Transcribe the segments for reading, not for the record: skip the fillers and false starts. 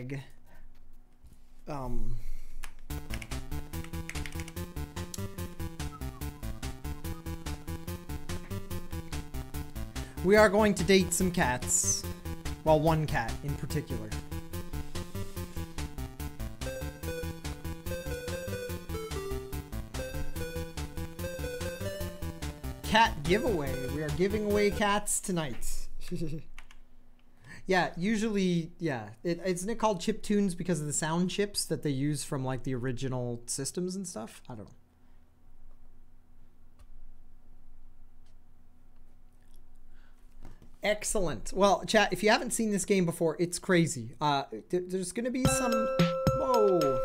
lag. We are going to date some cats. Well, one cat in particular. Cat giveaway. We are giving away cats tonight. Yeah, usually, yeah. Isn't it called chiptunes because of the sound chips that they use from like the original systems and stuff? I don't know. Excellent. Well, chat, if you haven't seen this game before, it's crazy. There's going to be some... Whoa.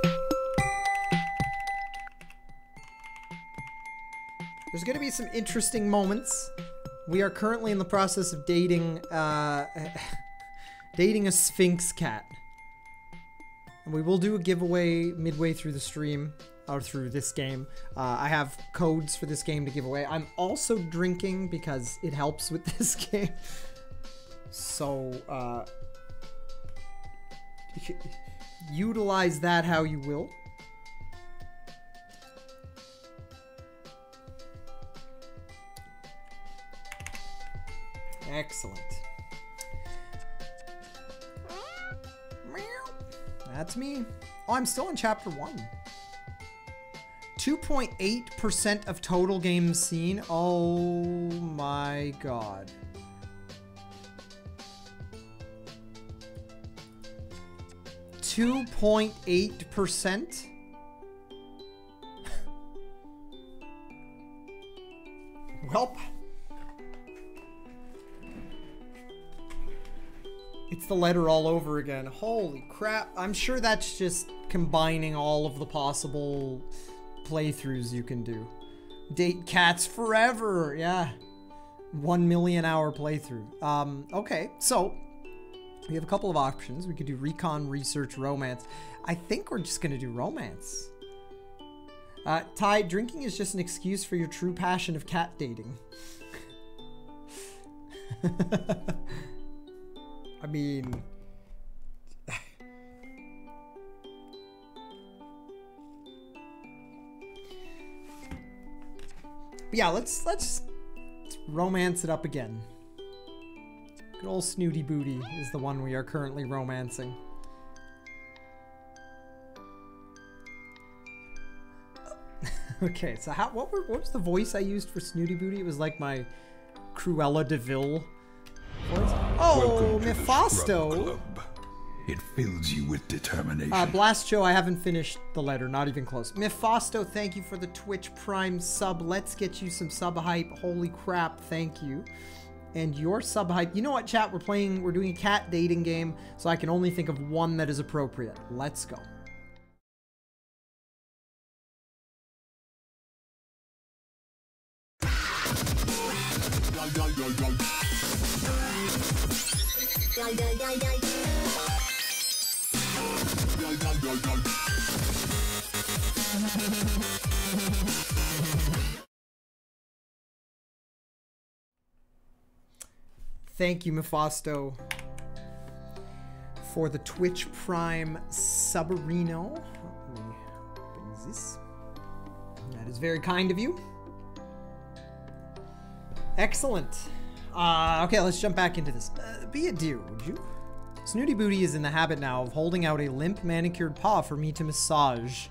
There's going to be some interesting moments. We are currently in the process of dating dating a Sphinx cat. And we will do a giveaway midway through the stream, or through this game. I have codes for this game to give away. I'm also drinking because it helps with this game. So, utilize that how you will. Excellent. That's me. Oh, I'm still in chapter 1. 2.8% of total games seen. Oh my god. .8%? Welp. It's the letter all over again. Holy crap. I'm sure that's just combining all of the possible playthroughs you can do. Date cats forever. Yeah. 1 million hour playthrough. Okay, so we have a couple of options. We could do recon, research, romance. I think we're just gonna do romance. Ty, drinking is just an excuse for your true passion of cat dating. I mean... yeah, let's romance it up again. Good old Snooty Booty is the one we are currently romancing. Okay, so what was the voice I used for Snooty Booty? It was like my Cruella de Vil voice. Oh, Mephisto! It fills you with determination. Blast Joe, I haven't finished the letter, not even close. Mephisto, thank you for the Twitch Prime sub. Let's get you some sub hype. Holy crap, thank you. And your sub hype. You know what, chat? We're doing a cat dating game, so I can only think of one that is appropriate. Let's go. Thank you, Mephisto, for the Twitch Prime Subarino. Let me open this. That is very kind of you. Excellent. Okay, let's jump back into this. Be a dear, would you? Snooty Booty is in the habit now of holding out a limp manicured paw for me to massage.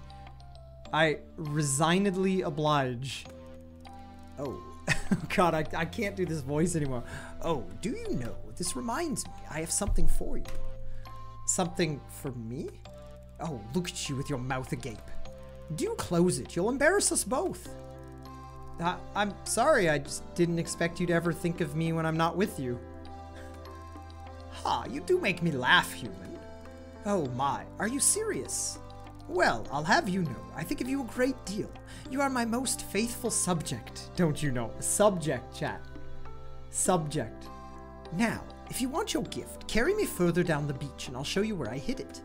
I resignedly oblige. Oh. God, I can't do this voice anymore. Oh, do you know, this reminds me, I have something for you. Something for me? Oh, look at you with your mouth agape. Do close it, you'll embarrass us both. I'm sorry, I just didn't expect you to ever think of me when I'm not with you. Ha, you do make me laugh, human. Oh my, are you serious? Well, I'll have you know, I think of you a great deal. You are my most faithful subject, don't you know? Subject, chat. Subject. Now, if you want your gift, carry me further down the beach and I'll show you where I hid it.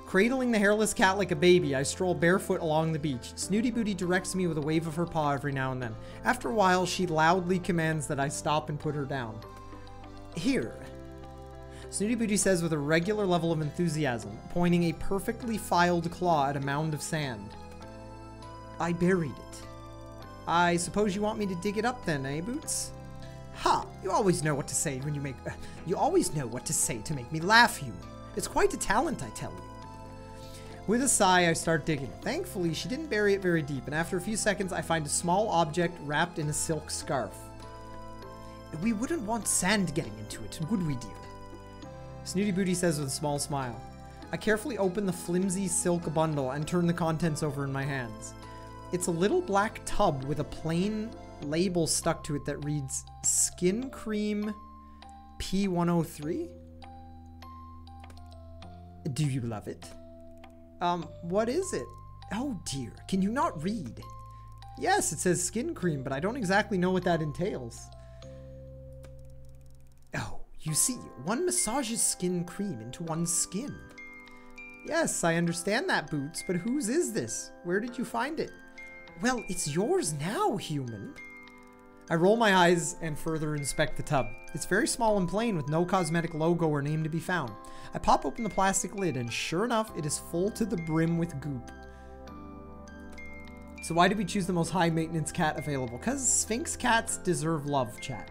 Cradling the hairless cat like a baby, I stroll barefoot along the beach. Snooty Booty directs me with a wave of her paw every now and then. After a while, she loudly commands that I stop and put her down. Here. Snooty Booty says with a regular level of enthusiasm, pointing a perfectly filed claw at a mound of sand. I buried it. I suppose you want me to dig it up then, eh, Boots? Ha! You always know what to say when you make... you always know what to say to make me laugh, human. It's quite a talent, I tell you. With a sigh, I start digging. Thankfully, she didn't bury it very deep, and after a few seconds, I find a small object wrapped in a silk scarf. We wouldn't want sand getting into it, would we, dear? Snooty Booty says with a small smile. I carefully open the flimsy silk bundle and turn the contents over in my hands. It's a little black tub with a plain label stuck to it that reads Skin Cream P103? Do you love it? What is it? Oh dear, can you not read? Yes, it says skin cream, but I don't exactly know what that entails. Oh, you see, one massages skin cream into one's skin. Yes, I understand that, Boots, but whose is this? Where did you find it? Well, it's yours now, human. I roll my eyes and further inspect the tub. It's very small and plain with no cosmetic logo or name to be found. I pop open the plastic lid and sure enough, it is full to the brim with goop. So why did we choose the most high maintenance cat available? Because Sphinx cats deserve love, chat.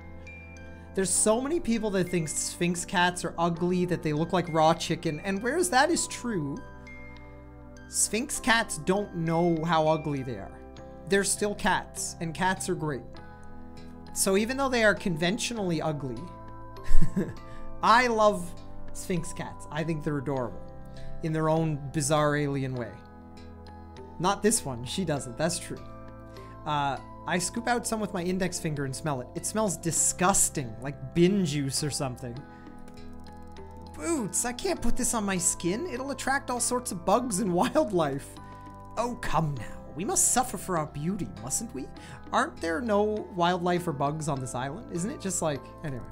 There's so many people that think Sphinx cats are ugly, that they look like raw chicken, and whereas that is true, Sphinx cats don't know how ugly they are. They're still cats, and cats are great. So even though they are conventionally ugly, I love Sphinx cats. I think they're adorable in their own bizarre alien way. Not this one. She doesn't. That's true. I scoop out some with my index finger and smell it. It smells disgusting, like bin juice or something. Boots, I can't put this on my skin. It'll attract all sorts of bugs and wildlife. Oh, come now. We must suffer for our beauty, mustn't we? Aren't there no wildlife or bugs on this island? Isn't it just like... Anyway.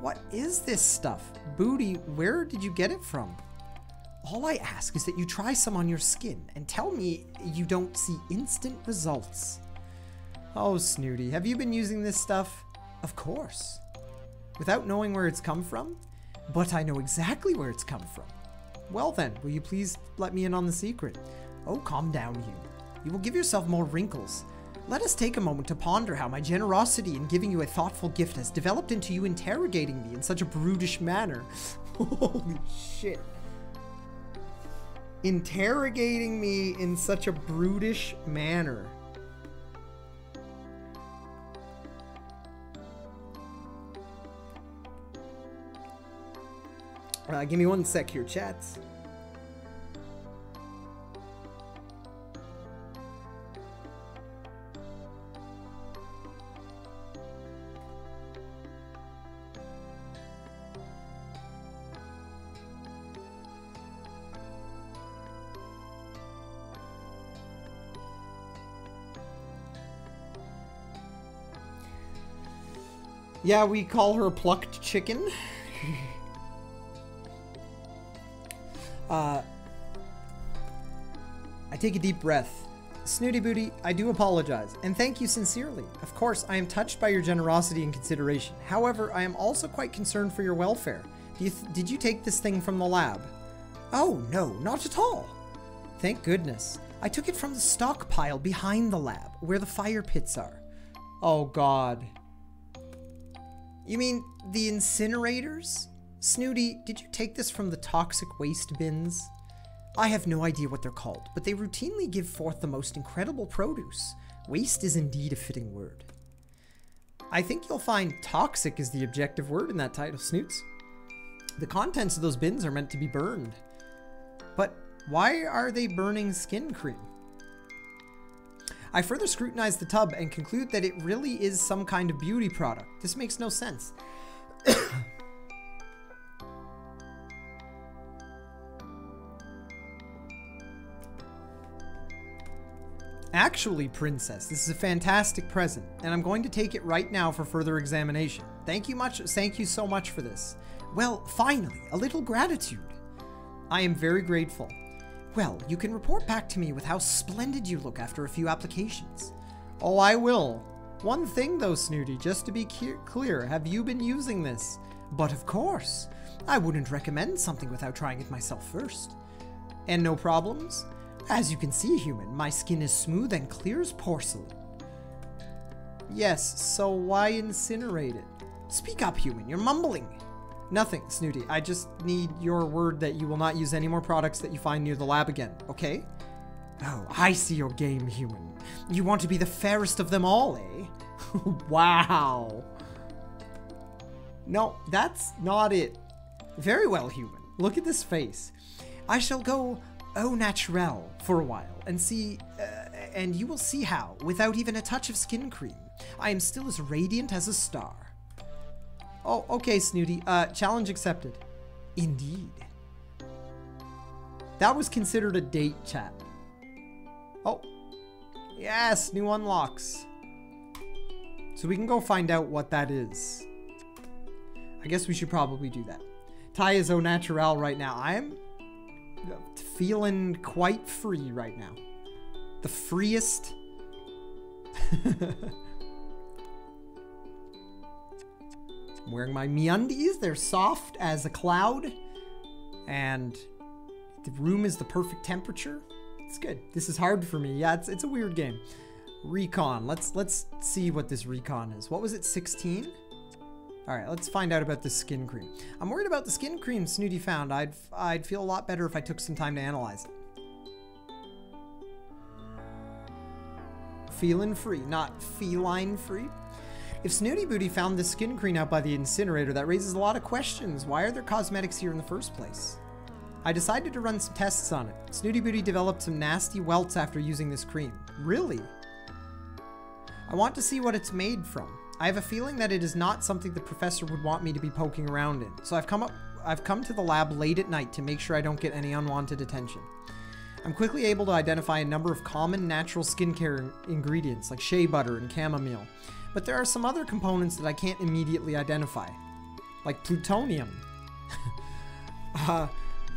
What is this stuff? Booty, where did you get it from? All I ask is that you try some on your skin and tell me you don't see instant results. Oh, Snooty, have you been using this stuff? Of course. Without knowing where it's come from? But I know exactly where it's come from. Well then, will you please let me in on the secret? Oh, calm down, you. You will give yourself more wrinkles. Let us take a moment to ponder how my generosity in giving you a thoughtful gift has developed into you interrogating me in such a brutish manner. Holy shit. Interrogating me in such a brutish manner. Give me one sec here, chats. Yeah, we call her plucked chicken. I take a deep breath. Snooty Booty, I do apologize, and thank you sincerely. Of course, I am touched by your generosity and consideration. However, I am also quite concerned for your welfare. Did you take this thing from the lab? Oh, no, not at all. Thank goodness. I took it from the stockpile behind the lab, where the fire pits are. Oh, God. You mean the incinerators? Snooty, did you take this from the toxic waste bins? I have no idea what they're called, but they routinely give forth the most incredible produce. Waste is indeed a fitting word. I think you'll find toxic is the objective word in that title, Snoots. The contents of those bins are meant to be burned. But why are they burning skin cream? I further scrutinize the tub and conclude that it really is some kind of beauty product. This makes no sense. Actually, Princess, this is a fantastic present, and I'm going to take it right now for further examination. Thank you so much for this. Well, finally, a little gratitude. I am very grateful. Well, you can report back to me with how splendid you look after a few applications. Oh, I will. One thing though, Snooty, just to be clear, have you been using this? But of course. I wouldn't recommend something without trying it myself first. And no problems? As you can see, human, my skin is smooth and clear as porcelain. Yes, so why incinerate it? Speak up, human, you're mumbling. Nothing, Snooty. I just need your word that you will not use any more products that you find near the lab again, okay? Oh, I see your game, human. You want to be the fairest of them all, eh? Wow. No, that's not it. Very well, human. Look at this face. I shall go au naturel for a while and see, and you will see how, without even a touch of skin cream, I am still as radiant as a star. Oh, okay, Snooty. Challenge accepted. Indeed. That was considered a date, chat. Oh. Yes, new unlocks. So we can go find out what that is. I guess we should probably do that. Ty is au naturel right now. I am feeling quite free right now. The freest. I'm wearing my MeUndies. They're soft as a cloud. And the room is the perfect temperature. It's good. This is hard for me. Yeah, it's a weird game. Recon. Let's see what this recon is. What was it, 16? Alright, let's find out about the skin cream. I'm worried about the skin cream Snooty found. I'd feel a lot better if I took some time to analyze it. Feeling free, not feline free. If Snooty Booty found this skin cream out by the incinerator, that raises a lot of questions. Why are there cosmetics here in the first place? I decided to run some tests on it. Snooty Booty developed some nasty welts after using this cream. Really? I want to see what it's made from. I have a feeling that it is not something the professor would want me to be poking around in. So I've come to the lab late at night to make sure I don't get any unwanted attention. I'm quickly able to identify a number of common natural skincare ingredients like shea butter and chamomile. But there are some other components that I can't immediately identify. Like plutonium.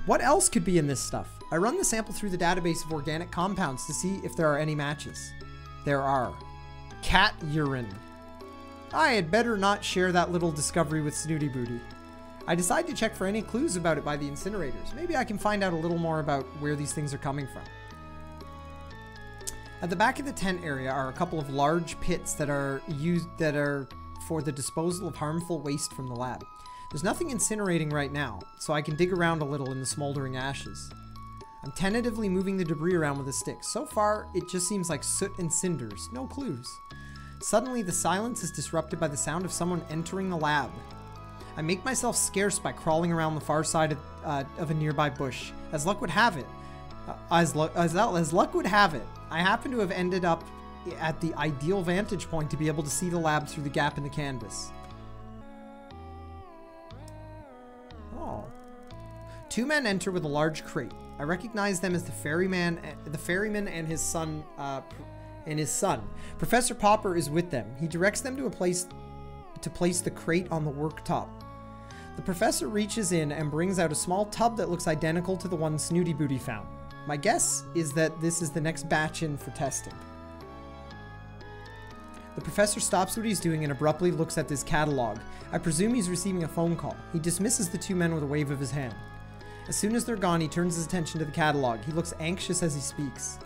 What else could be in this stuff? I run the sample through the database of organic compounds to see if there are any matches. There are. Cat urine. I had better not share that little discovery with Snooty Booty. I decide to check for any clues about it by the incinerators. Maybe I can find out a little more about where these things are coming from. At the back of the tent area are a couple of large pits that are for the disposal of harmful waste from the lab. There's nothing incinerating right now, so I can dig around a little in the smoldering ashes. I'm tentatively moving the debris around with a stick. So far, it just seems like soot and cinders. No clues. Suddenly, the silence is disrupted by the sound of someone entering the lab. I make myself scarce by crawling around the far side of a nearby bush. As luck would have it, I happen to have ended up at the ideal vantage point to be able to see the lab through the gap in the canvas. Oh. Two men enter with a large crate. I recognize them as the ferryman and his son. Professor Popper is with them. He directs them to place the crate on the worktop. The professor reaches in and brings out a small tub that looks identical to the one Snooty Booty found. My guess is that this is the next batch in for testing. The professor stops what he's doing and abruptly looks at this catalog. I presume he's receiving a phone call. He dismisses the two men with a wave of his hand. As soon as they're gone, he turns his attention to the catalog. He looks anxious as he speaks.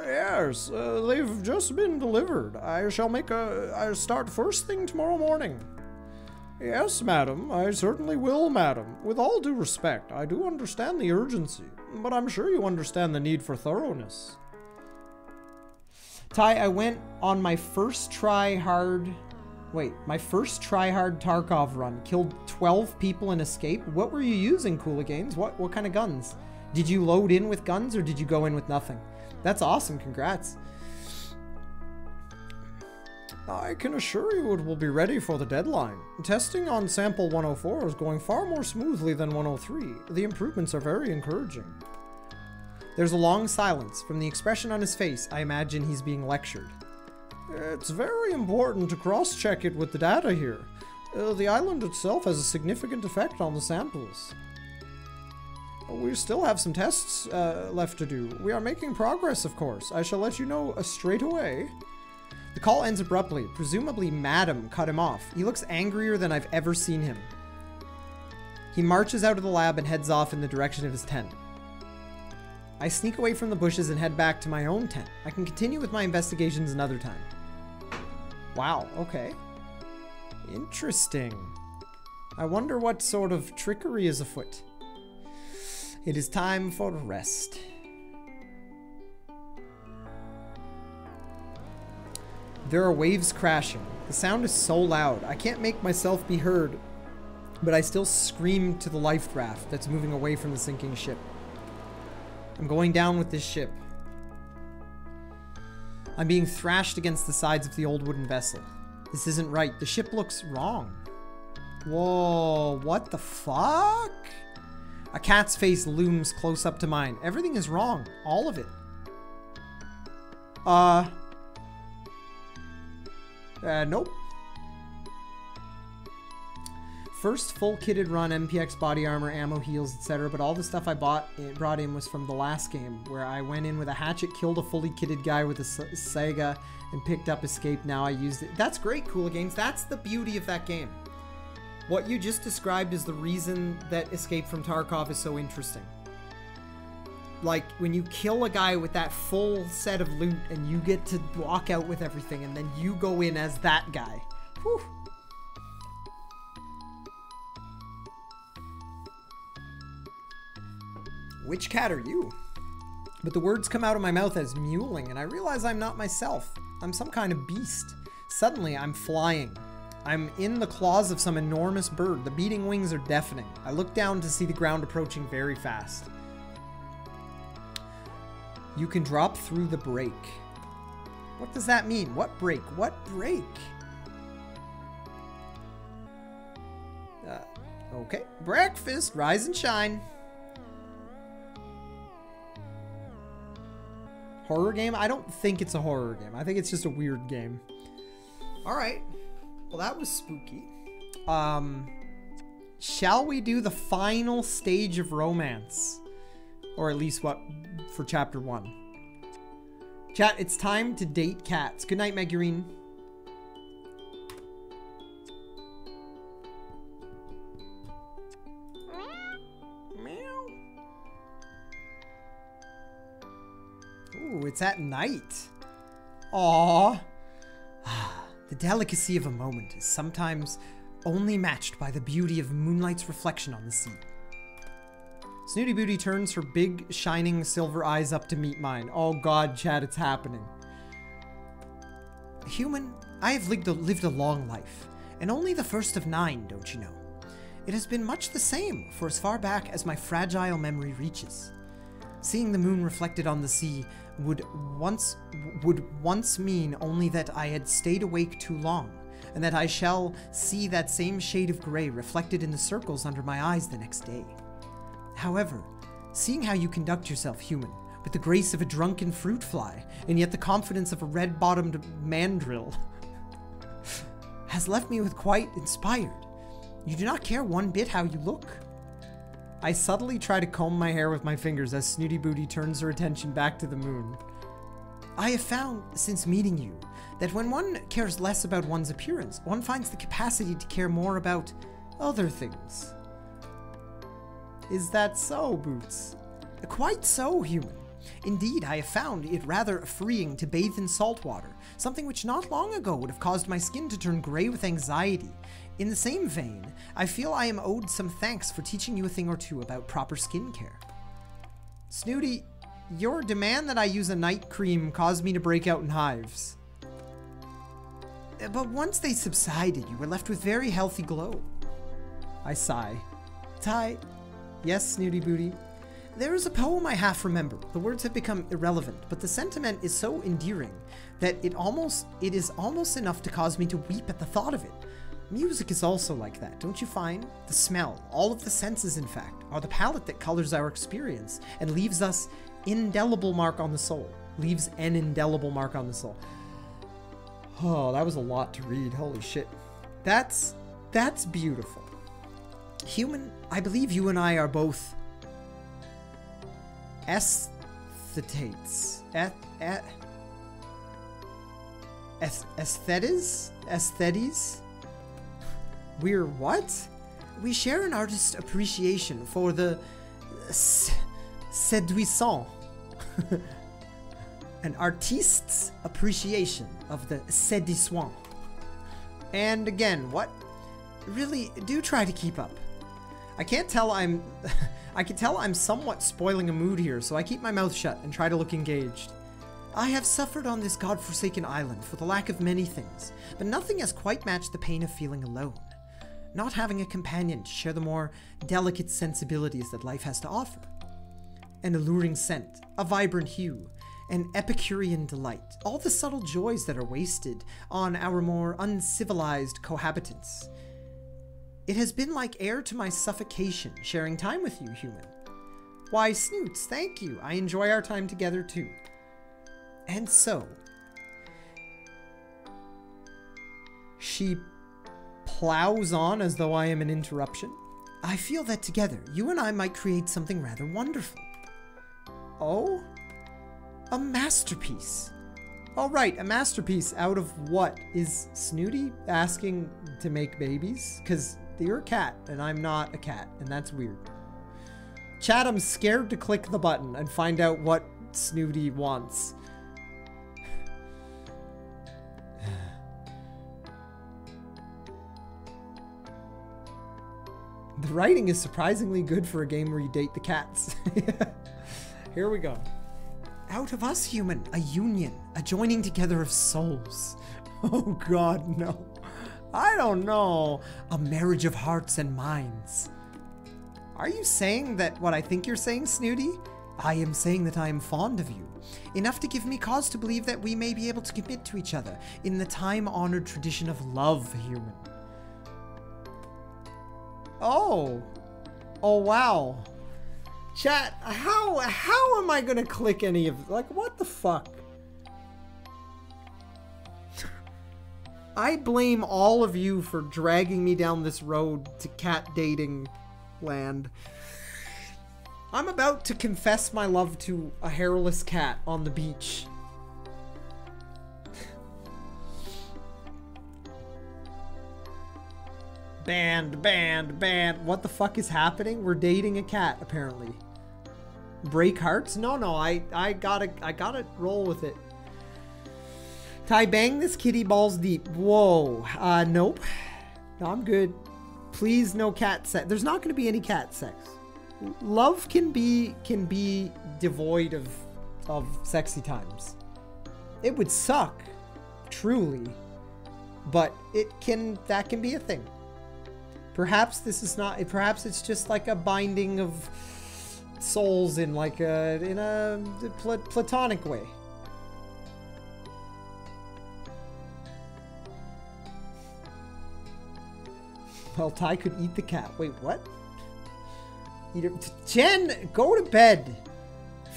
Yes, they've just been delivered. I shall start first thing tomorrow morning. Yes, madam, I certainly will, madam. With all due respect, I do understand the urgency, but I'm sure you understand the need for thoroughness. Ty, I went on my first try-hard Tarkov run, killed 12 people and escaped. What were you using, Coola Games? What kind of guns? Did you load in with guns or did you go in with nothing? That's awesome, congrats. I can assure you it will be ready for the deadline. Testing on sample 104 is going far more smoothly than 103. The improvements are very encouraging. There's a long silence. From the expression on his face, I imagine he's being lectured. It's very important to cross-check it with the data here. The island itself has a significant effect on the samples. We still have some tests left to do. We are making progress, of course. I shall let you know straight away. The call ends abruptly. Presumably, Madam cut him off. He looks angrier than I've ever seen him. He marches out of the lab and heads off in the direction of his tent. I sneak away from the bushes and head back to my own tent. I can continue with my investigations another time. Wow, okay. Interesting. I wonder what sort of trickery is afoot. It is time for rest. There are waves crashing. The sound is so loud. I can't make myself be heard, but I still scream to the life raft that's moving away from the sinking ship. I'm going down with this ship. I'm being thrashed against the sides of the old wooden vessel. This isn't right. The ship looks wrong. Whoa, what the fuck? A cat's face looms close up to mine. Everything is wrong. All of it. Nope. First full kitted run, MPX body armor, ammo, heals, etc. But all the stuff I brought in was from the last game, where I went in with a hatchet, killed a fully kitted guy with a Sega, and picked up escape. Now I used it. That's great, Cool Games. That's the beauty of that game. What you just described is the reason that Escape from Tarkov is so interesting. Like, when you kill a guy with that full set of loot and you get to walk out with everything and then you go in as that guy. Whew. Which cat are you? But the words come out of my mouth as mewling, and I realize I'm not myself. I'm some kind of beast. Suddenly, I'm flying. I'm in the claws of some enormous bird. The beating wings are deafening. I look down to see the ground approaching very fast. You can drop through the break. What does that mean? What break? What break? Okay. Breakfast. Rise and shine. Horror game? I don't think it's a horror game. I think it's just a weird game. Alright. Well, that was spooky. Shall we do the final stage of romance? Or at least what for chapter 1. Chat, it's time to date cats. Good night, Megurine. Meow. Ooh, it's at night. Aww. The delicacy of a moment is sometimes only matched by the beauty of moonlight's reflection on the sea. Snooty Booty turns her big, shining silver eyes up to meet mine. Oh god, Chad, it's happening. Human, I have lived a long life, and only the first of 9, don't you know? It has been much the same for as far back as my fragile memory reaches. Seeing the moon reflected on the sea would once mean only that I had stayed awake too long, and that I shall see that same shade of gray reflected in the circles under my eyes the next day. However, seeing how you conduct yourself, human, with the grace of a drunken fruit fly, and yet the confidence of a red-bottomed mandrill, has left me with quite inspired. You do not care one bit how you look. I subtly try to comb my hair with my fingers as Snooty Booty turns her attention back to the moon. I have found, since meeting you, that when one cares less about one's appearance, one finds the capacity to care more about other things. Is that so, Boots? Quite so, human. Indeed, I have found it rather freeing to bathe in salt water, something which not long ago would have caused my skin to turn gray with anxiety. In the same vein, I feel I am owed some thanks for teaching you a thing or two about proper skincare. Snooty, your demand that I use a night cream caused me to break out in hives. But once they subsided, you were left with very healthy glow. I sigh. Ty. Yes, Snooty Booty. There is a poem I half remember. The words have become irrelevant, but the sentiment is so endearing that it is almost enough to cause me to weep at the thought of it. Music is also like that, don't you find? The smell, all of the senses in fact, are the palette that colors our experience and leaves us indelible mark on the soul. Leaves an indelible mark on the soul. Oh, that was a lot to read. Holy shit. That's beautiful. Human, I believe you and I are both aesthetates. Aesthetes? We're what? We share an artist's appreciation for the séduisant. An artiste's appreciation of the séduisant. And again, what? Really, do try to keep up. I can tell I'm somewhat spoiling a mood here, so I keep my mouth shut and try to look engaged. I have suffered on this godforsaken island for the lack of many things, but nothing has quite matched the pain of feeling alone. Not having a companion to share the more delicate sensibilities that life has to offer. An alluring scent, a vibrant hue, an Epicurean delight, all the subtle joys that are wasted on our more uncivilized cohabitants. It has been like air to my suffocation, sharing time with you, human. Why, Snoots, thank you. I enjoy our time together, too. And so, she plows on as though I am an interruption. I feel that together, you and I might create something rather wonderful. Oh? A masterpiece. All right, a masterpiece out of what? Is Snooty asking to make babies? Because you're a cat, and I'm not a cat, and that's weird. Chat, I'm scared to click the button and find out what Snooty wants. The writing is surprisingly good for a game where you date the cats. Here we go. Out of us, human, a union, a joining together of souls. Oh God, no. I don't know. A marriage of hearts and minds. Are you saying that what I think you're saying, Snooty? I am saying that I am fond of you. Enough to give me cause to believe that we may be able to commit to each other in the time-honored tradition of love, human. Oh. Oh, wow. Chat, how am I gonna click any of... Like, what the fuck? I blame all of you for dragging me down this road to cat dating land. I'm about to confess my love to a hairless cat on the beach. Banned. What the fuck is happening? We're dating a cat, apparently. Break hearts? No, I gotta roll with it. Ty, bang this kitty balls deep. Whoa. Nope. No, I'm good. Please, no cat sex. There's not gonna be any cat sex. Love can be devoid of sexy times. It would suck, truly, but that can be a thing. Perhaps this is not. Perhaps it's just like a binding of souls in a platonic way. Well, Ty could eat the cat. Wait, what? Eat it. Jen, go to bed.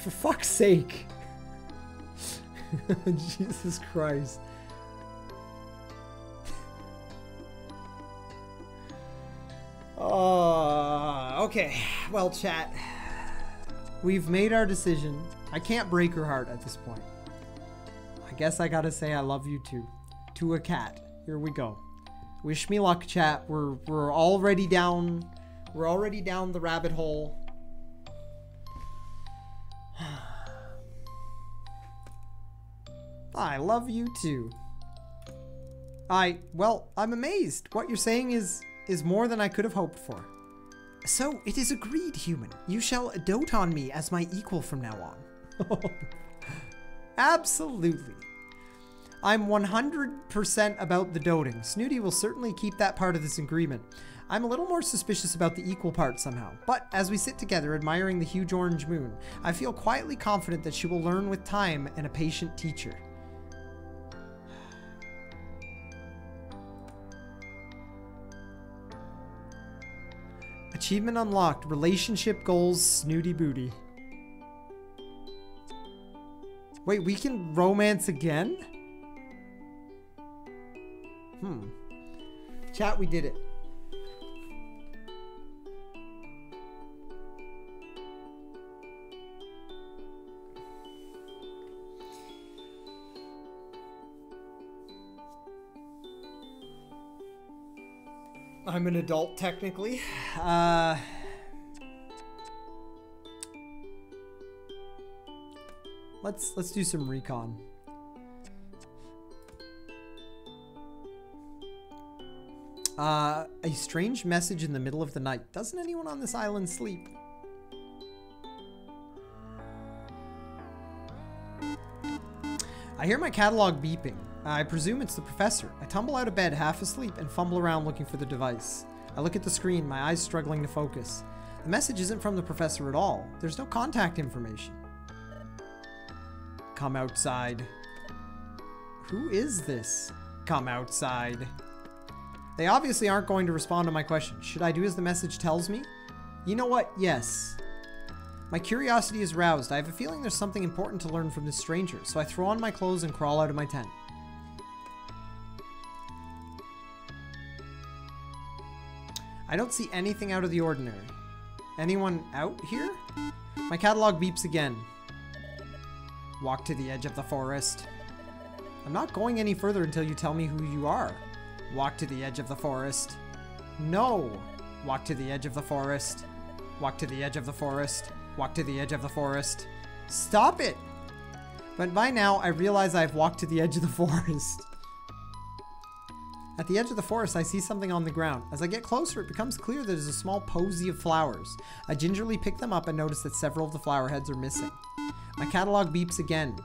For fuck's sake. Jesus Christ. Okay. Well, chat. We've made our decision. I can't break her heart at this point. I guess I gotta say I love you too. To a cat. Here we go. Wish me luck, chat. We're already down. We're already down the rabbit hole. I love you too. Well, I'm amazed. What you're saying is more than I could have hoped for. So, it is agreed, human. You shall dote on me as my equal from now on. Absolutely. I'm 100% about the doting. Snooty will certainly keep that part of this agreement. I'm a little more suspicious about the equal part somehow, but as we sit together admiring the huge orange moon, I feel quietly confident that she will learn with time and a patient teacher. Achievement unlocked. Relationship goals, Snooty Booty. Wait, we can romance again? Chat, we did it. I'm an adult, technically. Let's do some recon. A strange message in the middle of the night. Doesn't anyone on this island sleep? I hear my catalog beeping. I presume it's the professor. I tumble out of bed half asleep and fumble around looking for the device. I look at the screen, my eyes struggling to focus. The message isn't from the professor at all. There's no contact information. Come outside. Who is this? Come outside. They obviously aren't going to respond to my question. Should I do as the message tells me? You know what? Yes. My curiosity is roused. I have a feeling there's something important to learn from this stranger, so I throw on my clothes and crawl out of my tent. I don't see anything out of the ordinary. Anyone out here? My catalog beeps again. Walk to the edge of the forest. I'm not going any further until you tell me who you are. Walk to the edge of the forest. No. Walk to the edge of the forest. Walk to the edge of the forest. Walk to the edge of the forest. Stop it! But by now, I realize I've walked to the edge of the forest. At the edge of the forest, I see something on the ground. As I get closer, it becomes clear that there's a small posy of flowers. I gingerly pick them up and notice that several of the flower heads are missing. My catalog beeps again.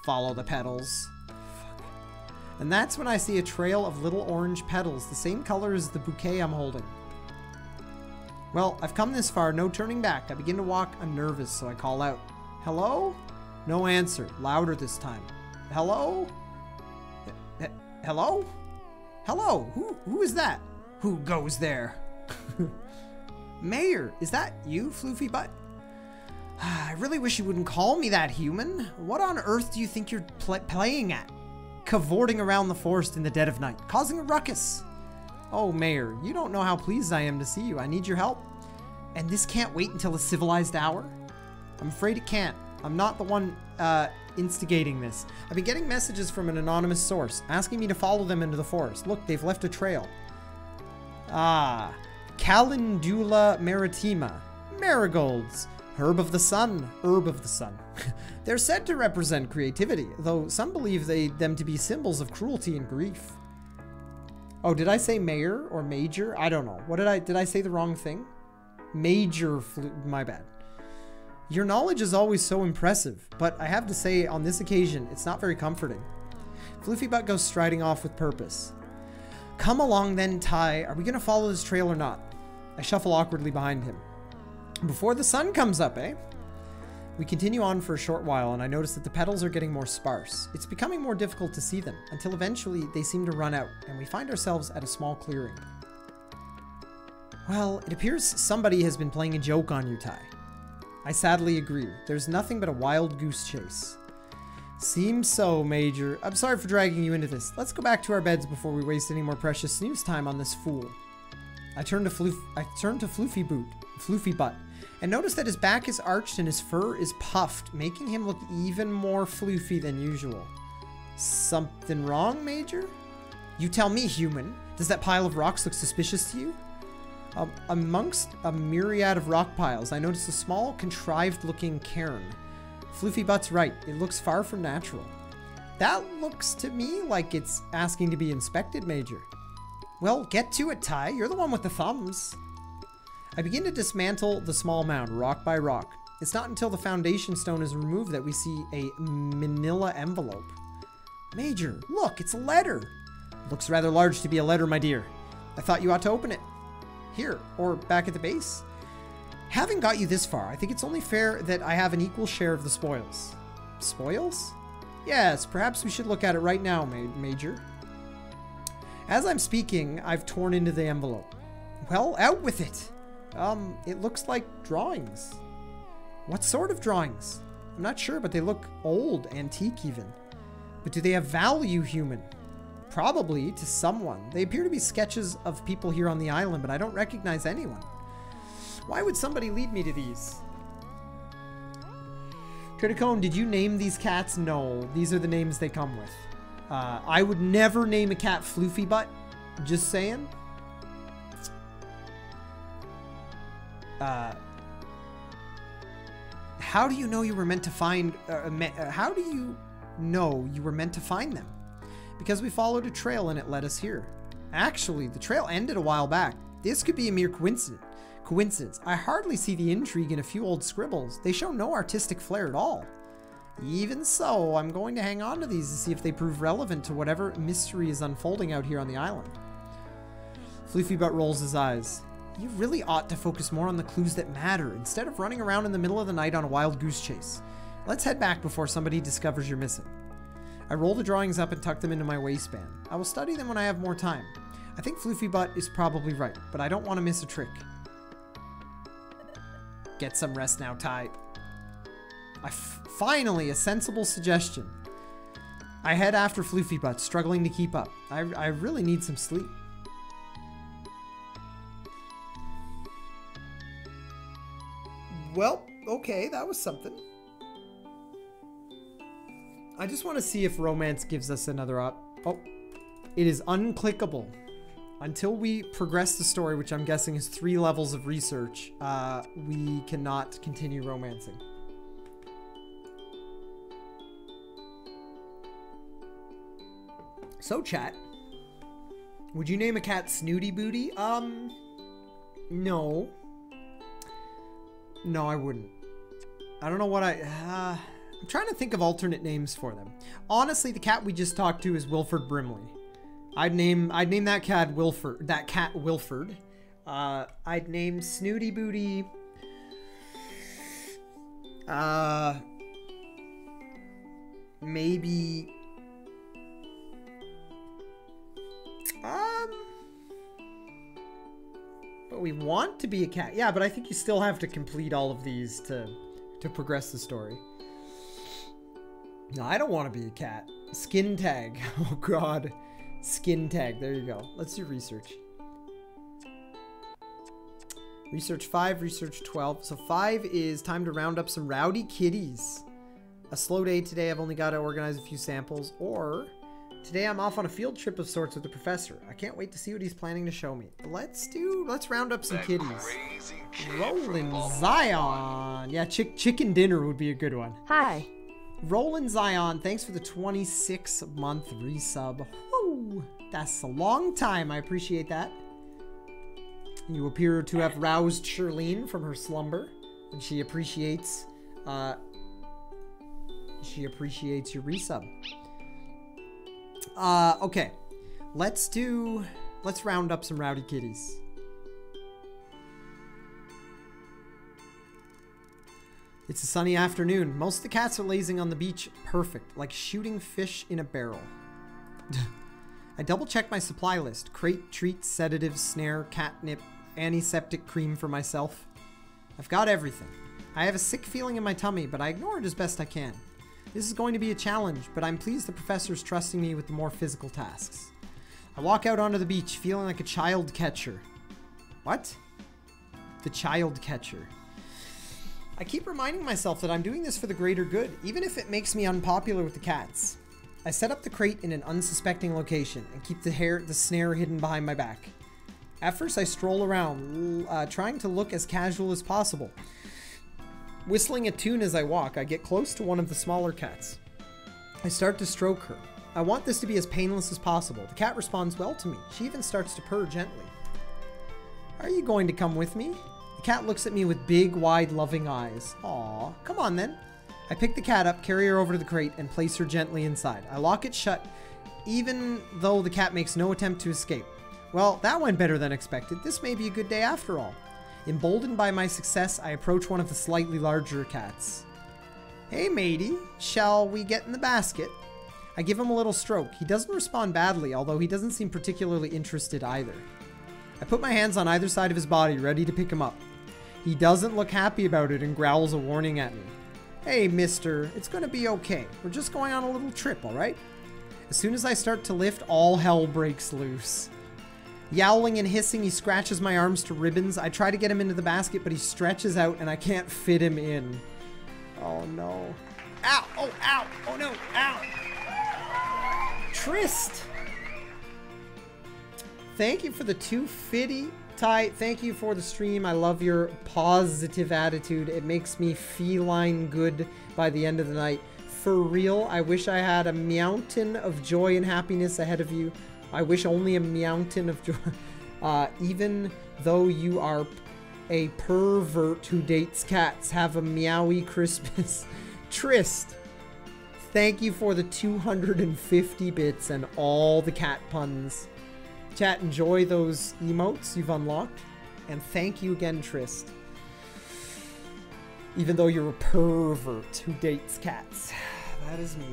Follow the petals. Fuck. And that's when I see a trail of little orange petals, the same color as the bouquet I'm holding. Well, I've come this far, no turning back. I begin to walk. I'm nervous, so I call out. Hello? No answer. Louder this time. Hello? Hello? Hello? Who is that? Who goes there? Mayor, is that you, Floofy Butt? I really wish you wouldn't call me that, human. What on earth do you think you're playing at? Cavorting around the forest in the dead of night, causing a ruckus. Oh, Mayor, you don't know how pleased I am to see you. I need your help. And this can't wait until a civilized hour? I'm afraid it can't. I'm not the one instigating this. I've been getting messages from an anonymous source asking me to follow them into the forest. Look, they've left a trail. Ah, Calendula maritima. Marigolds. Herb of the sun. Herb of the sun. They're said to represent creativity, though some believe them to be symbols of cruelty and grief. Oh, did I say mayor or major? I don't know. What did I say the wrong thing? Major my bad. Your knowledge is always so impressive, but I have to say on this occasion, it's not very comforting. Floofy Butt goes striding off with purpose. Come along then, Ty. Are we gonna follow this trail or not? I shuffle awkwardly behind him. Before the sun comes up, eh? We continue on for a short while, and I notice that the petals are getting more sparse. It's becoming more difficult to see them, until eventually they seem to run out, and we find ourselves at a small clearing. Well, it appears somebody has been playing a joke on you, Ty. I sadly agree. There's nothing but a wild goose chase. Seems so, Major. I'm sorry for dragging you into this. Let's go back to our beds before we waste any more precious snooze time on this fool. I turn to Floofy Butt, and notice that his back is arched and his fur is puffed, making him look even more floofy than usual. Something wrong, Major? You tell me, human. Does that pile of rocks look suspicious to you? Amongst a myriad of rock piles, I notice a small, contrived-looking cairn. Floofy Butt's right. It looks far from natural. That looks to me like it's asking to be inspected, Major. Well, get to it, Ty. You're the one with the thumbs. I begin to dismantle the small mound, rock by rock. It's not until the foundation stone is removed that we see a manila envelope. Major, look, it's a letter. Looks rather large to be a letter, my dear. I thought you ought to open it. Here, or back at the base. Having got you this far, I think it's only fair that I have an equal share of the spoils. Spoils? Yes, perhaps we should look at it right now, Major. As I'm speaking, I've torn into the envelope. Well, out with it. It looks like drawings. What sort of drawings? I'm not sure, but they look old, antique even. But do they have value, human? Probably to someone. They appear to be sketches of people here on the island, but I don't recognize anyone. Why would somebody lead me to these? DreadedCone, did you name these cats? No, these are the names they come with. I would never name a cat Floofy Butt. Just saying. How do you know you were meant to find... how do you know you were meant to find them? Because we followed a trail and it led us here. Actually, the trail ended a while back. This could be a mere coincidence. I hardly see the intrigue in a few old scribbles. They show no artistic flair at all. Even so, I'm going to hang on to these to see if they prove relevant to whatever mystery is unfolding out here on the island. Floofy rolls his eyes. You really ought to focus more on the clues that matter, instead of running around in the middle of the night on a wild goose chase. Let's head back before somebody discovers you're missing. I roll the drawings up and tuck them into my waistband. I will study them when I have more time. I think Floofy is probably right, but I don't want to miss a trick. Get some rest now, Ty. Finally, a sensible suggestion. I head after Floofy struggling to keep up. I really need some sleep. Well, okay, that was something. I just want to see if romance gives us another up. Oh, it is unclickable. Until we progress the story, which I'm guessing is 3 levels of research, we cannot continue romancing. So, chat. Would you name a cat Snooty Booty? No. No, I wouldn't. I don't know what I'm trying to think of alternate names for them. Honestly, the cat we just talked to is Wilford Brimley. I'd name that cat Wilford. I'd name Snooty Booty. Maybe. But we want to be a cat. Yeah, but I think you still have to complete all of these to progress the story. No, I don't want to be a cat. Skin tag. Oh, God. Skin tag. There you go. Let's do research. Research 5, research 12. So 5 is time to round up some rowdy kitties. A slow day today. I've only got to organize a few samples. Or today I'm off on a field trip of sorts with the professor. I can't wait to see what he's planning to show me. Let's round up some kitties. Rollin' Zion. Yeah, chicken dinner would be a good one. Hi. Rollin' Zion, thanks for the 26-month resub. Woo! That's a long time. I appreciate that. You appear to have roused Shirlene from her slumber, and she appreciates your resub. Okay. Let's round up some rowdy kitties. It's a sunny afternoon. Most of the cats are lazing on the beach. Perfect. Like shooting fish in a barrel. I double check my supply list. Crate, treats, sedatives, snare, catnip, antiseptic cream for myself. I've got everything. I have a sick feeling in my tummy, but I ignore it as best I can. This is going to be a challenge, but I'm pleased the professor's trusting me with the more physical tasks. I walk out onto the beach feeling like a child catcher. What? The child catcher. I keep reminding myself that I'm doing this for the greater good, even if it makes me unpopular with the cats. I set up the crate in an unsuspecting location and keep the snare hidden behind my back. At first I stroll around, trying to look as casual as possible. Whistling a tune as I walk, I get close to one of the smaller cats. I start to stroke her. I want this to be as painless as possible. The cat responds well to me. She even starts to purr gently. Are you going to come with me? The cat looks at me with big, wide, loving eyes. Aw, come on then. I pick the cat up, carry her over to the crate, and place her gently inside. I lock it shut, even though the cat makes no attempt to escape. Well, that went better than expected. This may be a good day after all. Emboldened by my success, I approach one of the slightly larger cats. Hey matey, shall we get in the basket? I give him a little stroke. He doesn't respond badly, although he doesn't seem particularly interested either. I put my hands on either side of his body, ready to pick him up. He doesn't look happy about it and growls a warning at me. Hey mister, it's gonna be okay. We're just going on a little trip, alright? As soon as I start to lift, all hell breaks loose. Yowling and hissing, he scratches my arms to ribbons. I try to get him into the basket, but he stretches out and I can't fit him in. Oh no. Ow! Oh, ow! Oh no! Ow! Trist! Thank you for the 250 Ty, thank you for the stream. I love your positive attitude. It makes me feline good by the end of the night. For real, I wish I had a mountain of joy and happiness ahead of you. I wish only a mountain of joy. Even though you are a pervert who dates cats, have a meowy Christmas. Trist, thank you for the 250 bits and all the cat puns. Chat, enjoy those emotes you've unlocked. And thank you again, Trist. Even though you're a pervert who dates cats. That is me.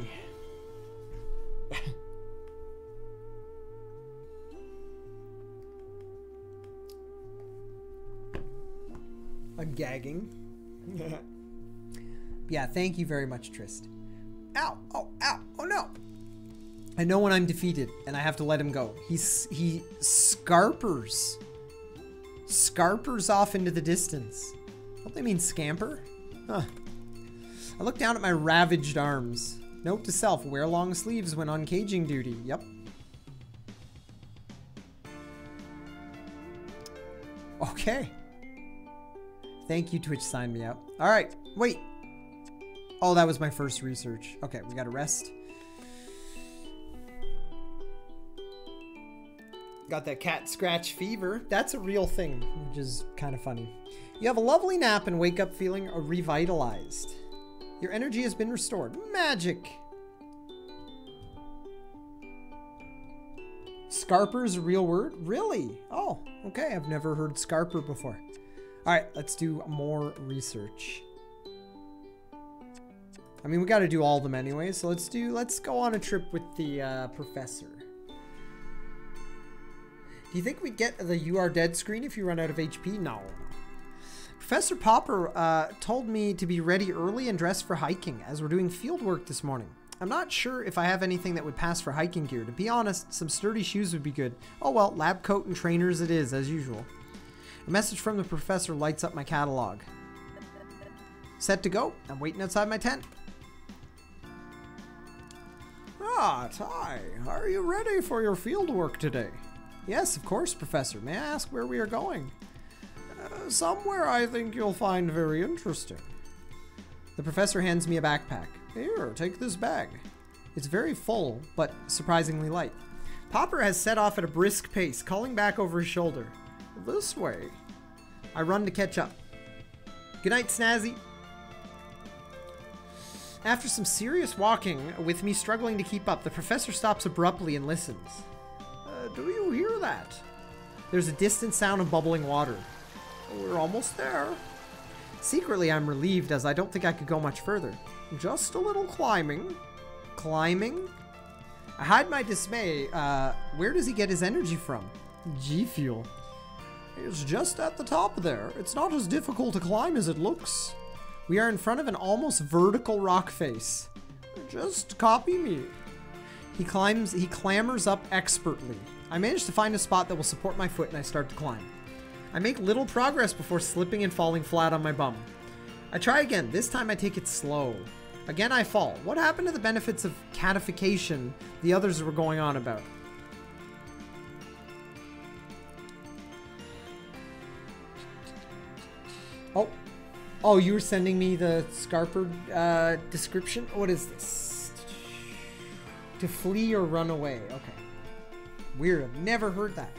I'm gagging. Yeah, thank you very much, Trist. Ow! Oh, ow! Oh no! I know when I'm defeated, and I have to let him go. He scarpers. Scarpers off into the distance. Don't they mean scamper? Huh. I look down at my ravaged arms. Note to self, wear long sleeves when on caging duty. Yep. Okay. Thank you, Twitch signed me out. Alright, wait. Oh, that was my first research. Okay, we gotta rest. Got that cat scratch fever. That's a real thing, which is kind of funny. You have a lovely nap and wake up feeling revitalized. Your energy has been restored. Magic! Scarper is a real word? Really? Oh, okay. I've never heard Scarper before. Alright, let's do more research. I mean, we gotta do all of them anyway, so let's go on a trip with the professor. Do you think we'd get the "You are dead" screen if you run out of HP? No. Professor Popper told me to be ready early and dressed for hiking, as we're doing field work this morning. I'm not sure if I have anything that would pass for hiking gear. To be honest, some sturdy shoes would be good. Oh well, lab coat and trainers it is, as usual. A message from the professor lights up my catalog. Set to go. I'm waiting outside my tent. Ah, Ty, are you ready for your field work today? Yes, of course, Professor. May I ask where we are going? Somewhere I think you'll find very interesting. The professor hands me a backpack. Here, take this bag. It's very full, but surprisingly light. Popper has set off at a brisk pace, calling back over his shoulder. This way. I run to catch up. Good night, Snazzy. After some serious walking, with me struggling to keep up, the professor stops abruptly and listens. Do you hear that? There's a distant sound of bubbling water. We're almost there. Secretly, I'm relieved as I don't think I could go much further. Just a little climbing. Climbing? I hide my dismay. Where does he get his energy from? G Fuel. It's just at the top there. It's not as difficult to climb as it looks. We are in front of an almost vertical rock face. Just copy me. He clambers up expertly. I manage to find a spot that will support my foot and I start to climb. I make little progress before slipping and falling flat on my bum. I try again. This time I take it slow. Again I fall. What happened to the benefits of catification the others were going on about? Oh, you were sending me the Scarper description? What is this? To flee or run away. Okay. Weird. I've never heard that.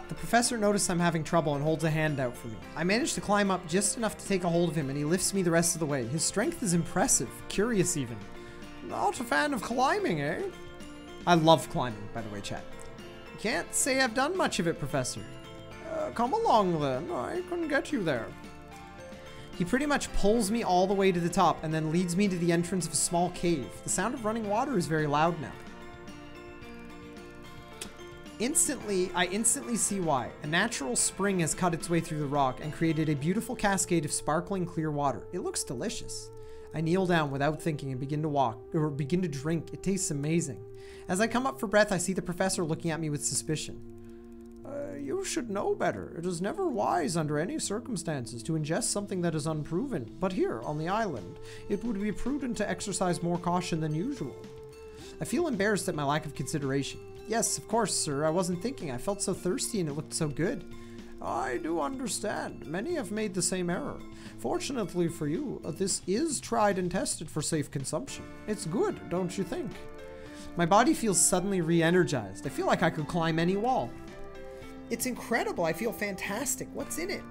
The professor noticed I'm having trouble and holds a hand out for me. I manage to climb up just enough to take a hold of him, and he lifts me the rest of the way. His strength is impressive. Curious, even. Not a fan of climbing, eh? I love climbing, by the way, chat. Can't say I've done much of it, Professor. Come along, then. I can get you there. He pretty much pulls me all the way to the top and then leads me to the entrance of a small cave. The sound of running water is very loud now. I instantly see why. A natural spring has cut its way through the rock and created a beautiful cascade of sparkling clear water. It looks delicious. I kneel down without thinking and begin to drink. It tastes amazing. As I come up for breath, I see the professor looking at me with suspicion. You should know better. It is never wise under any circumstances to ingest something that is unproven. But here, on the island, it would be prudent to exercise more caution than usual. I feel embarrassed at my lack of consideration. Yes, of course, sir. I wasn't thinking. I felt so thirsty and it looked so good. I do understand. Many have made the same error. Fortunately for you, this is tried and tested for safe consumption. It's good, don't you think? My body feels suddenly re-energized. I feel like I could climb any wall. It's incredible. I feel fantastic. What's in it?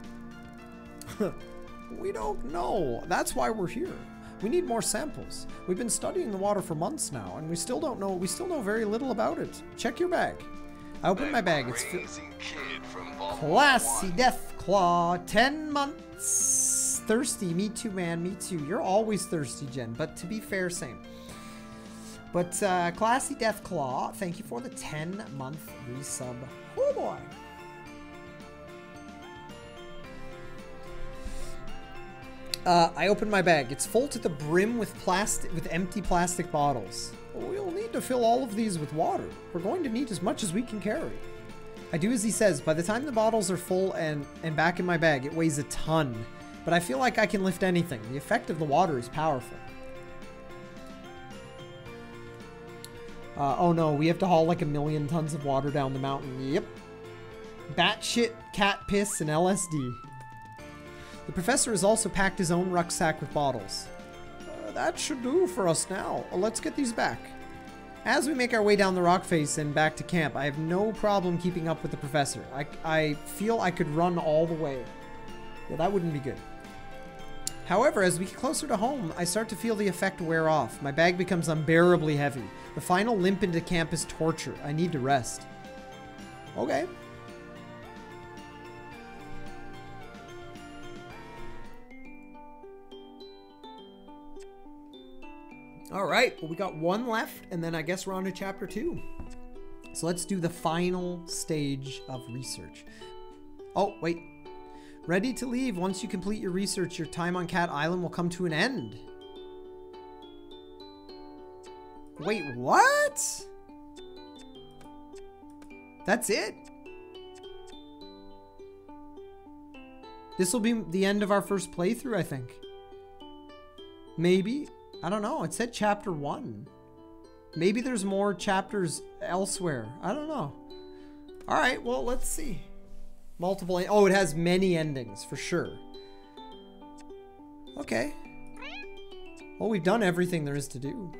We don't know. That's why we're here. We need more samples. We've been studying the water for months now, and we still know very little about it. Check your bag. I open my bag. It's Classy Deathclaw. 10 months. Thirsty. Me too, man. Me too. You're always thirsty, Jen. But to be fair, same. But Classy Deathclaw, thank you for the 10-month resub. Oh boy. I open my bag. It's full to the brim with empty plastic bottles. We'll need to fill all of these with water. We're going to need as much as we can carry. I do as he says. By the time the bottles are full and back in my bag, it weighs a ton. But I feel like I can lift anything. The effect of the water is powerful. Oh no, we have to haul like 1,000,000 tons of water down the mountain. Yep. Batshit, cat piss, and LSD. The professor has also packed his own rucksack with bottles. That should do for us now. Let's get these back. As we make our way down the rock face and back to camp, I have no problem keeping up with the professor. I feel I could run all the way. Yeah, that wouldn't be good. However, as we get closer to home, I start to feel the effect wear off. My bag becomes unbearably heavy. The final limp into camp is torture. I need to rest. Okay. All right, well, we got one left, and then I guess we're on to chapter 2. So let's do the final stage of research. Oh, wait. Ready to leave. Once you complete your research, your time on Cat Island will come to an end. Wait, what? That's it? This will be the end of our first playthrough, I think. Maybe. I don't know. It said chapter 1. Maybe there's more chapters elsewhere. I don't know. All right, well, let's see. Multiple. Oh, it has many endings for sure. Okay. Well, we've done everything there is to do.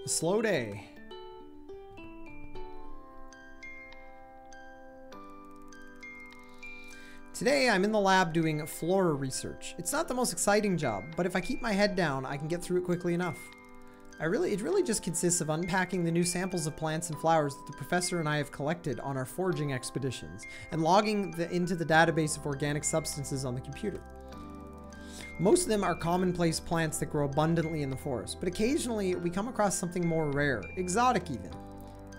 A slow day. Today, I'm in the lab doing flora research. It's not the most exciting job, but if I keep my head down, I can get through it quickly enough. It really just consists of unpacking the new samples of plants and flowers that the professor and I have collected on our foraging expeditions, and logging into the database of organic substances on the computer. Most of them are commonplace plants that grow abundantly in the forest, but occasionally we come across something more rare, exotic even.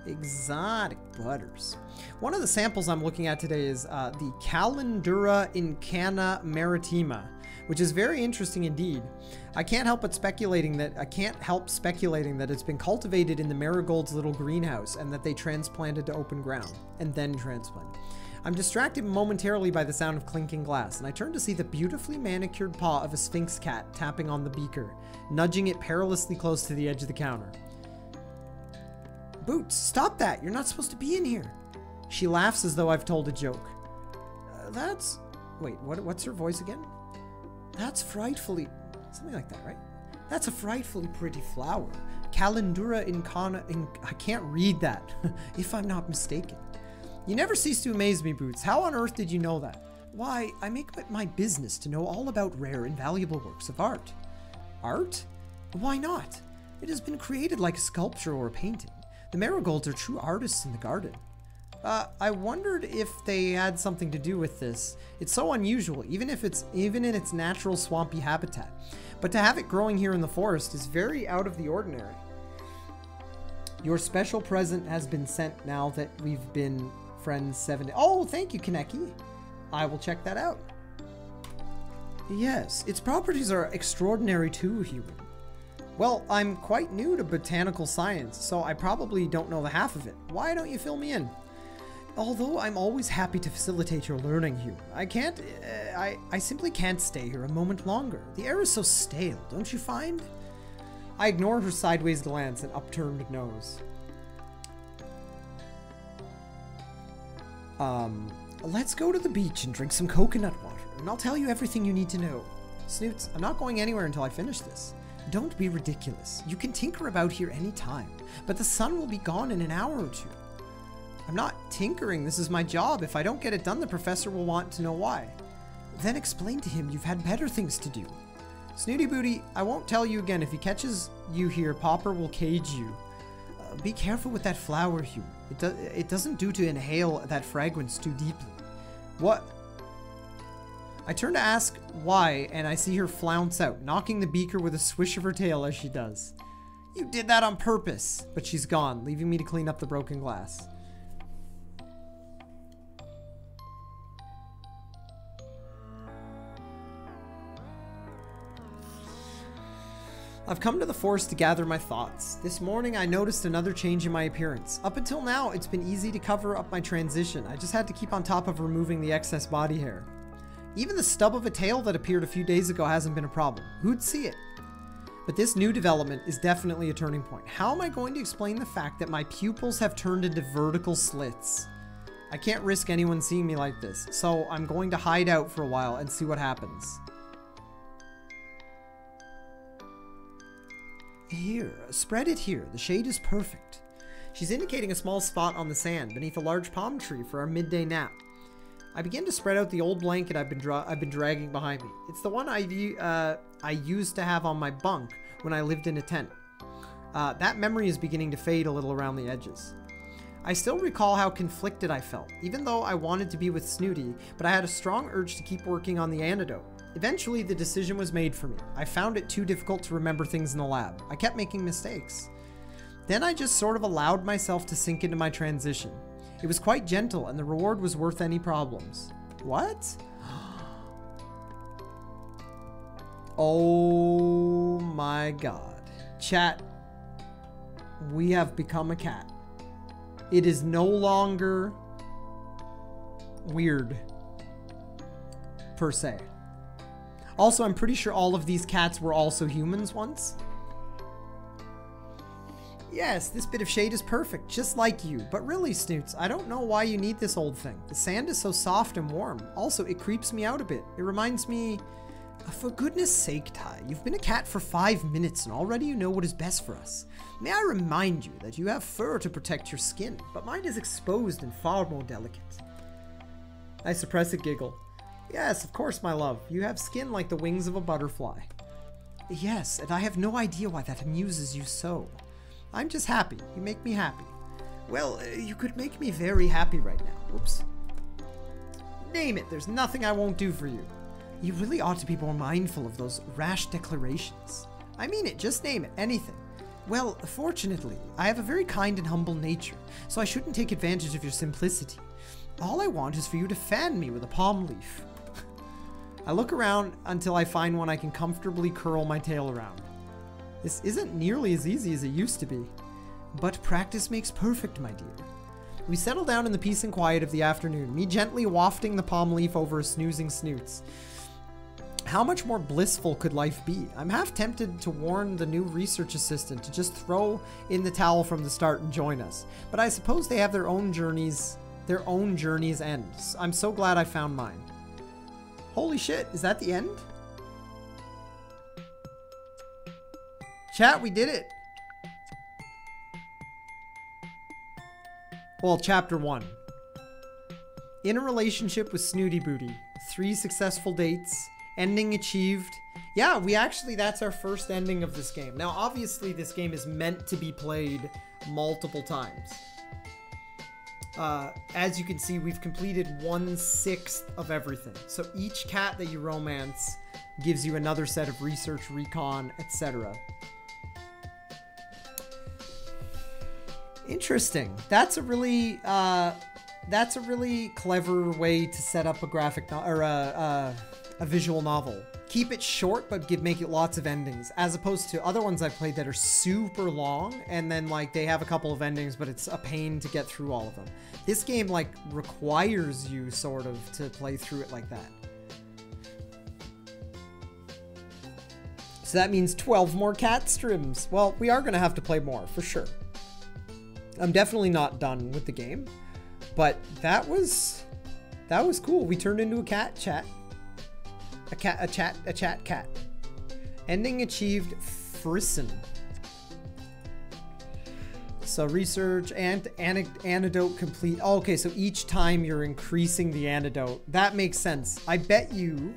Exotic butters. One of the samples I'm looking at today is the Calendula incana maritima, which is very interesting indeed. I can't help speculating that it's been cultivated in the marigold's little greenhouse and that they transplanted to open ground and then transplanted. I'm distracted momentarily by the sound of clinking glass, and I turn to see the beautifully manicured paw of a sphinx cat tapping on the beaker, nudging it perilously close to the edge of the counter. Boots, stop that! You're not supposed to be in here! She laughs as though I've told a joke. Wait, what's her voice again? That's frightfully... Something like that, right? That's a frightfully pretty flower. Calendula incana... I can't read that, if I'm not mistaken. You never cease to amaze me, Boots. How on earth did you know that? Why, I make it my business to know all about rare and valuable works of art. Art? Why not? It has been created like a sculpture or a painting. The marigolds are true artists in the garden. I wondered if they had something to do with this. It's so unusual, even in its natural swampy habitat. But to have it growing here in the forest is very out of the ordinary. Your special present has been sent now that we've been friends 7 days. Oh, thank you, Kaneki. I will check that out. Yes, its properties are extraordinary too, human. Well, I'm quite new to botanical science, so I probably don't know the half of it. Why don't you fill me in? Although I'm always happy to facilitate your learning, human, I simply can't stay here a moment longer. The air is so stale, don't you find? I ignore her sideways glance and upturned nose. Let's go to the beach and drink some coconut water, and I'll tell you everything you need to know. Snoots, I'm not going anywhere until I finish this. Don't be ridiculous. You can tinker about here any time, but the sun will be gone in an hour or two. I'm not tinkering. This is my job. If I don't get it done, the professor will want to know why. Then explain to him you've had better things to do. Snooty Booty, I won't tell you again. If he catches you here, Popper will cage you. Be careful with that flower, Hugh. It doesn't do to inhale that fragrance too deeply. What? I turn to ask why, and I see her flounce out, knocking the beaker with a swish of her tail as she does. You did that on purpose. But she's gone, leaving me to clean up the broken glass. I've come to the forest to gather my thoughts. This morning I noticed another change in my appearance. Up until now, it's been easy to cover up my transition. I just had to keep on top of removing the excess body hair. Even the stub of a tail that appeared a few days ago hasn't been a problem. Who'd see it? But this new development is definitely a turning point. How am I going to explain the fact that my pupils have turned into vertical slits? I can't risk anyone seeing me like this, so I'm going to hide out for a while and see what happens. Here, spread it here. The shade is perfect. She's indicating a small spot on the sand beneath a large palm tree for our midday nap. I begin to spread out the old blanket I've been dragging behind me. It's the one I used to have on my bunk when I lived in a tent. That memory is beginning to fade a little around the edges. I still recall how conflicted I felt, even though I wanted to be with Snooty, but I had a strong urge to keep working on the antidote. Eventually, the decision was made for me. I found it too difficult to remember things in the lab. I kept making mistakes. Then I just sort of allowed myself to sink into my transition. It was quite gentle, and the reward was worth any problems. What? Oh my god. Chat, we have become a cat. It is no longer weird, per se. Also, I'm pretty sure all of these cats were also humans once. Yes, this bit of shade is perfect, just like you. But really, Snoots, I don't know why you need this old thing. The sand is so soft and warm. Also, it creeps me out a bit. It reminds me... For goodness sake, Ty, you've been a cat for 5 minutes and already you know what is best for us. May I remind you that you have fur to protect your skin, but mine is exposed and far more delicate. I suppress a giggle. Yes, of course, my love. You have skin like the wings of a butterfly. Yes, and I have no idea why that amuses you so. I'm just happy. You make me happy. Well, you could make me very happy right now. Oops. Name it. There's nothing I won't do for you. You really ought to be more mindful of those rash declarations. I mean it. Just name it. Anything. Well, fortunately, I have a very kind and humble nature, so I shouldn't take advantage of your simplicity. All I want is for you to fan me with a palm leaf. I look around until I find one I can comfortably curl my tail around. This isn't nearly as easy as it used to be. But practice makes perfect, my dear. We settle down in the peace and quiet of the afternoon, me gently wafting the palm leaf over a snoozing Snoots. How much more blissful could life be? I'm half tempted to warn the new research assistant to just throw in the towel from the start and join us. But I suppose they have their own journeys end. I'm so glad I found mine. Holy shit, is that the end? Chat, we did it. Well, chapter 1. In a relationship with Snooty Booty. 3 successful dates. Ending achieved. Yeah, that's our first ending of this game. Now, obviously, this game is meant to be played multiple times. As you can see, we've completed 1/6 of everything. So each cat that you romance gives you another set of research, recon, etc. Interesting. That's a really clever way to set up a graphic or a visual novel. Keep it short, but make it lots of endings, as opposed to other ones I've played that are super long, and then like they have a couple of endings, but it's a pain to get through all of them. This game like requires you sort of to play through it like that. So that means 12 more cat streams. Well, we are going to have to play more, for sure. I'm definitely not done with the game, but that was cool. We turned into a cat chat. A chat cat. Ending achieved Frisson. So research and antidote complete. Oh, okay, so each time you're increasing the antidote. That makes sense. I bet you...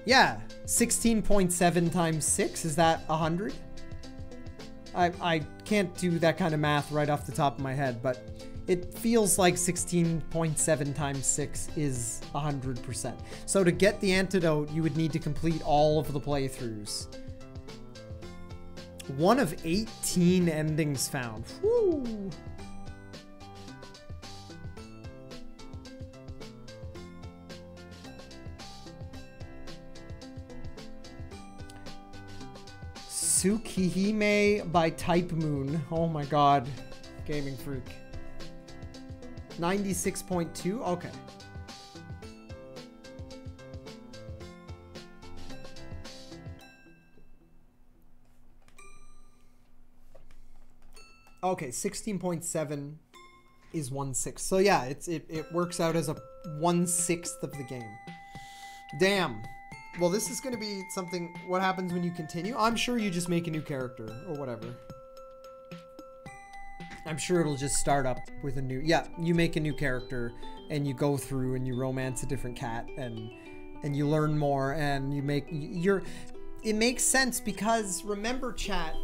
Yeah, 16.7 times 6, is that 100? I can't do that kind of math right off the top of my head, but it feels like 16.7 times 6 is 100%. So to get the antidote, you would need to complete all of the playthroughs. 1 of 18 endings found. Woo! Tsukihime by Type Moon. Oh my god. Gaming freak. 96.2? Okay. Okay, 16.7 is 1/6. So yeah, it works out as a 1/6 of the game. Damn. Well, this is going to be something... What happens when you continue? I'm sure you just make a new character or whatever. I'm sure it'll just start up with a new... Yeah, you make a new character and you go through and you romance a different cat and you learn more and you make... It makes sense because, remember, chat,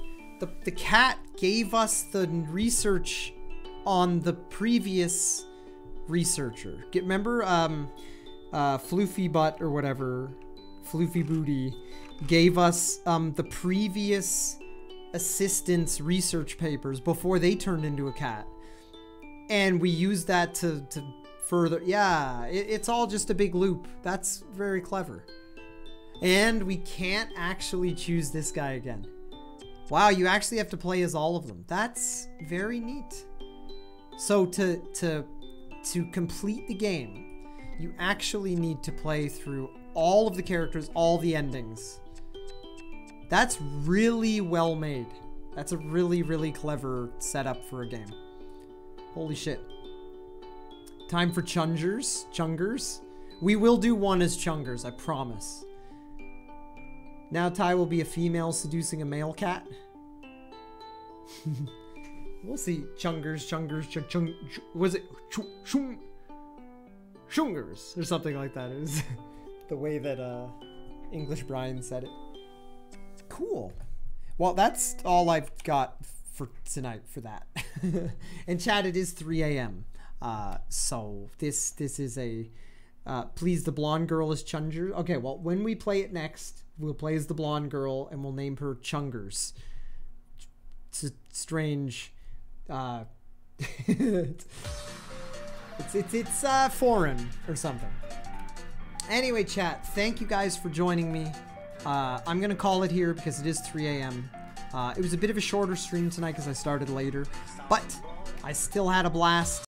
the cat gave us the research on the previous researcher. Remember, Floofy Butt or whatever... Floofy Booty gave us the previous assistant's research papers before they turned into a cat, and we used that to further. Yeah, it's all just a big loop. That's very clever. And we can't actually choose this guy again. Wow, you actually have to play as all of them. That's very neat. So to complete the game, you actually need to play through all of the characters, all the endings. That's really well made. That's a really, really clever setup for a game. Holy shit. Time for Chungers. We will do one as Chungers, I promise. Now Ty will be a female seducing a male cat. We'll see. Chungers, was it Chungers or something like that? It was the way that English Brian said it. Cool. Well, that's all I've got for tonight for that. And chat, it is 3 a.m. So this is a please the blonde girl is Chungers. Okay, well, when we play it next, we'll play as the blonde girl and we'll name her Chungers. It's a strange it's foreign or something. Anyway, chat, thank you guys for joining me. I'm gonna call it here because it is 3 a.m. It was a bit of a shorter stream tonight because I started later, but I still had a blast.